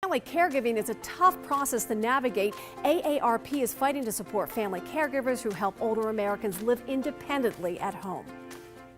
Family caregiving is a tough process to navigate. AARP is fighting to support family caregivers who help older Americans live independently at home.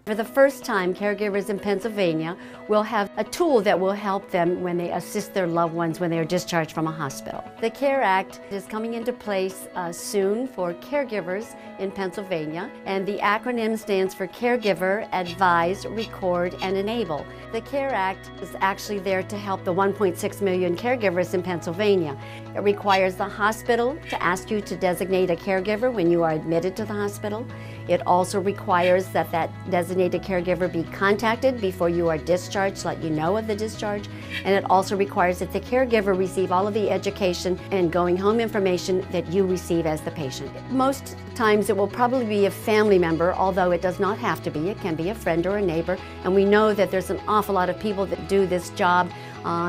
For the first time, caregivers in Pennsylvania will have a tool that will help them when they assist their loved ones when they are discharged from a hospital. The CARE Act is coming into place soon for caregivers in Pennsylvania, and the acronym stands for Caregiver, Advise, Record, and Enable. The CARE Act is actually there to help the 1.6 million caregivers in Pennsylvania. It requires the hospital to ask you to designate a caregiver when you are admitted to the hospital. It also requires that that designated caregiver be contacted before you are discharged to let you know of the discharge. And it also requires that the caregiver receive all of the education and going home information that you receive as the patient. Most times it will probably be a family member, although it does not have to be. It can be a friend or a neighbor. And we know that there's an awful lot of people that do this job.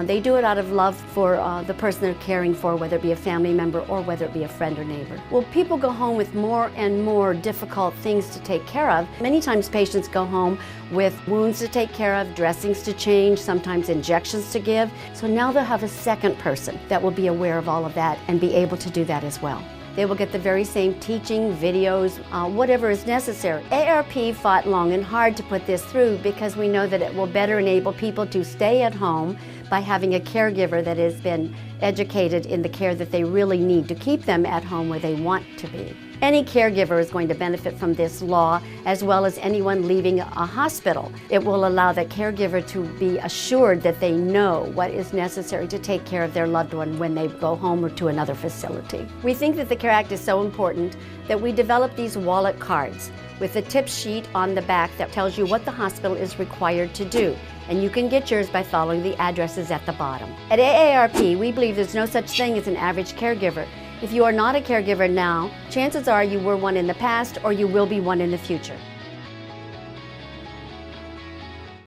They do it out of love for the person they're caring for, whether it be a family member or whether it be a friend or neighbor. Well, people go home with more and more difficult things to take care of. Many times patients go home with wounds to take care of, dressings to change, sometimes injections to give. So now they'll have a second person that will be aware of all of that and be able to do that as well. They will get the very same teaching, videos, whatever is necessary. AARP fought long and hard to put this through because we know that it will better enable people to stay at home by having a caregiver that has been educated in the care that they really need to keep them at home where they want to be. Any caregiver is going to benefit from this law, as well as anyone leaving a hospital. It will allow the caregiver to be assured that they know what is necessary to take care of their loved one when they go home or to another facility. We think that the CARE Act is so important that we developed these wallet cards with a tip sheet on the back that tells you what the hospital is required to do. And you can get yours by following the addresses at the bottom. At AARP, we believe there's no such thing as an average caregiver. If you are not a caregiver now, chances are you were one in the past or you will be one in the future.